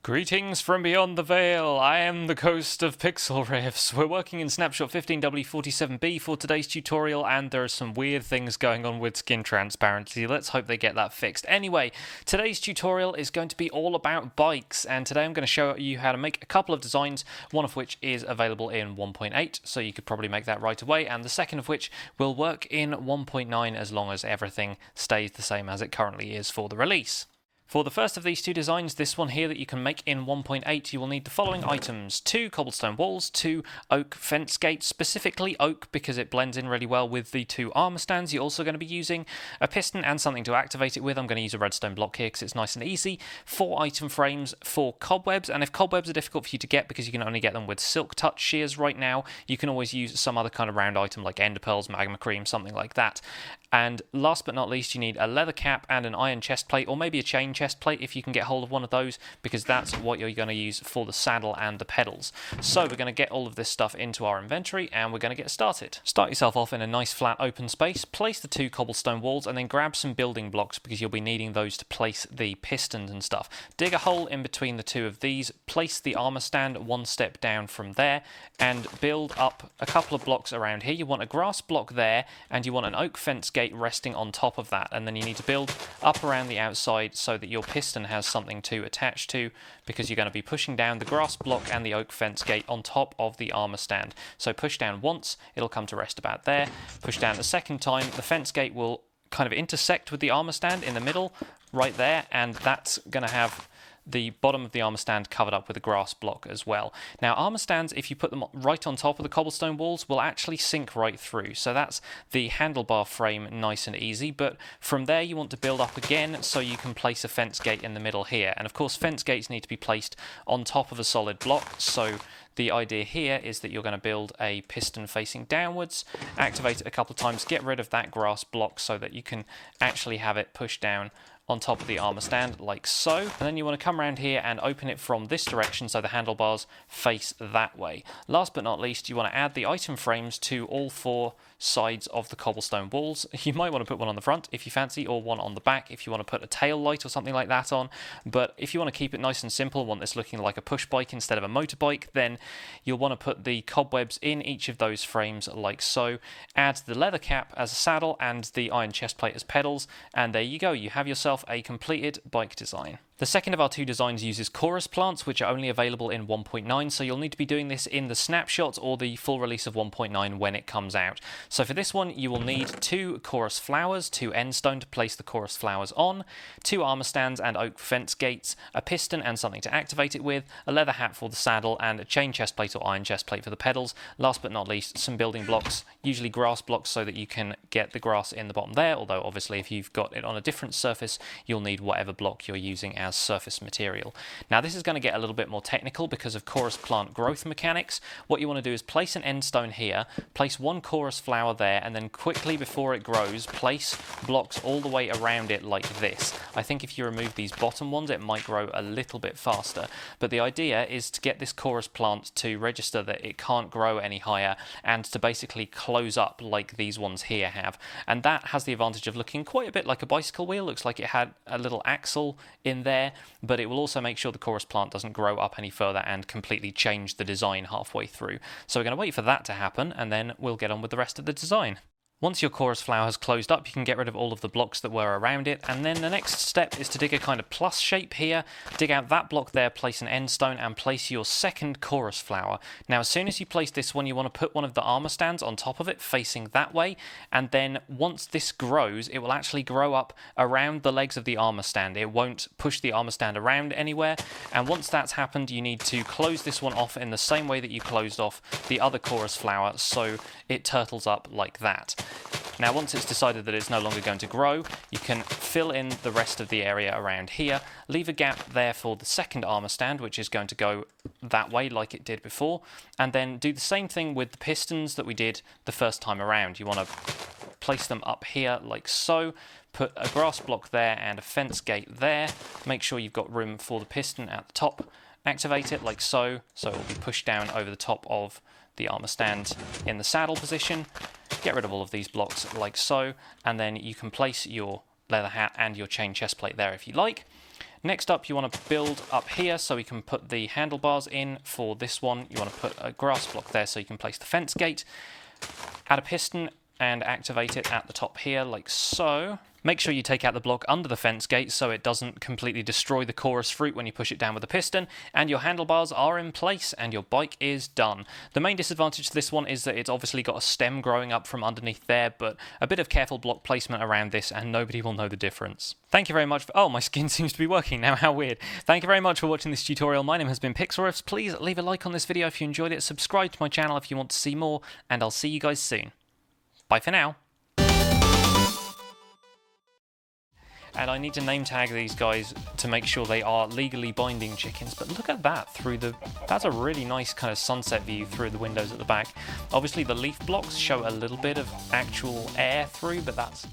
Greetings from beyond the veil, I am the ghost of Pixlriffs. We're working in snapshot 15W47B for today's tutorial, and there are some weird things going on with skin transparency. Let's hope they get that fixed. Anyway, today's tutorial is going to be all about bikes, and today I'm going to show you how to make a couple of designs, one of which is available in 1.8, so you could probably make that right away, and the second of which will work in 1.9 as long as everything stays the same as it currently is for the release. For the first of these two designs, this one here that you can make in 1.8, you will need the following items: 2 cobblestone walls, 2 oak fence gates, specifically oak because it blends in really well with the 2 armor stands. You're also going to be using a piston and something to activate it with. I'm going to use a redstone block here because it's nice and easy. 4 item frames for cobwebs, and if cobwebs are difficult for you to get because you can only get them with silk touch shears right now, you can always use some other kind of round item like ender pearls, magma cream, something like that. And last but not least, you need a leather cap and an iron chest plate, or maybe a chain chest plate if you can get hold of one of those, because that's what you're going to use for the saddle and the pedals. So we're going to get all of this stuff into our inventory and we're going to get started. Start yourself off in a nice flat open space, place the 2 cobblestone walls, and then grab some building blocks because you'll be needing those to place the pistons and stuff. Dig a hole in between the 2 of these, place the armor stand 1 step down from there, and build up a couple of blocks around here. You want a grass block there, and you want an oak fence gate resting on top of that, and then you need to build up around the outside so that your piston has something to attach to, because you're going to be pushing down the grass block and the oak fence gate on top of the armor stand. So push down once, it'll come to rest about there. Push down a second time, the fence gate will kind of intersect with the armor stand in the middle right there, and that's going to have the bottom of the armor stand covered up with a grass block as well. Now, armor stands, if you put them right on top of the cobblestone walls, will actually sink right through. So that's the handlebar frame, nice and easy. But from there, you want to build up again so you can place a fence gate in the middle here. And of course, fence gates need to be placed on top of a solid block. So the idea here is that you're going to build a piston facing downwards, activate it a couple of times, get rid of that grass block so that you can actually have it pushed down on top of the armor stand like so, and then you want to come around here and open it from this direction so the handlebars face that way. Last but not least, you want to add the item frames to all 4 sides of the cobblestone walls. You might want to put one on the front if you fancy, or one on the back if you want to put a tail light or something like that on, but if you want to keep it nice and simple, want this looking like a push bike instead of a motorbike, then you'll want to put the cobwebs in each of those frames like so. Add the leather cap as a saddle and the iron chest plate as pedals, and there you go, you have yourself a completed bike design. The second of our 2 designs uses chorus plants, which are only available in 1.9, so you'll need to be doing this in the snapshot or the full release of 1.9 when it comes out. So for this one, you will need 2 chorus flowers, 2 end stone to place the chorus flowers on, 2 armor stands and oak fence gates, a piston and something to activate it with, a leather hat for the saddle, and a chain chest plate or iron chest plate for the pedals. Last but not least, some building blocks, usually grass blocks, so that you can get the grass in the bottom there, although obviously if you've got it on a different surface, you'll need whatever block you're using as surface material. Now this is going to get a little bit more technical because of chorus plant growth mechanics. What you want to do is place an end stone here, place 1 chorus flower there, and then quickly before it grows, place blocks all the way around it like this. I think if you remove these bottom ones, it might grow a little bit faster, but the idea is to get this chorus plant to register that it can't grow any higher and to basically close up like these ones here have, and that has the advantage of looking quite a bit like a bicycle wheel. Looks like it had a little axle in there, but it will also make sure the chorus plant doesn't grow up any further and completely change the design halfway through. So we're going to wait for that to happen, and then we'll get on with the rest of the design. Once your chorus flower has closed up, you can get rid of all of the blocks that were around it, and then the next step is to dig a kind of plus shape here, dig out that block there, place an end stone, and place your second chorus flower. Now as soon as you place this one, you want to put one of the armor stands on top of it, facing that way, and then once this grows, it will actually grow up around the legs of the armor stand. It won't push the armor stand around anywhere, and once that's happened, you need to close this one off in the same way that you closed off the other chorus flower, so it turtles up like that. Now once it's decided that it's no longer going to grow, you can fill in the rest of the area around here, leave a gap there for the second armor stand, which is going to go that way like it did before, and then do the same thing with the pistons that we did the first time around. You want to place them up here like so, put a grass block there and a fence gate there, make sure you've got room for the piston at the top, activate it like so, so it will be pushed down over the top of the armor stand in the saddle position. Get rid of all of these blocks like so, and then you can place your leather hat and your chain chest plate there if you like. Next up, you want to build up here so we can put the handlebars in. For this one, you want to put a grass block there so you can place the fence gate. Add a piston and activate it at the top here, like so. Make sure you take out the block under the fence gate so it doesn't completely destroy the chorus fruit when you push it down with the piston, and your handlebars are in place and your bike is done. The main disadvantage to this one is that it's obviously got a stem growing up from underneath there, but a bit of careful block placement around this and nobody will know the difference. Thank you very much for— oh, my skin seems to be working now, how weird. Thank you very much for watching this tutorial. My name has been Pixlriffs. Please leave a like on this video if you enjoyed it, subscribe to my channel if you want to see more, and I'll see you guys soon. Bye for now. And I need to name tag these guys to make sure they are legally binding chickens. But look at that through the— that's a really nice kind of sunset view through the windows at the back. Obviously the leaf blocks show a little bit of actual air through, but that's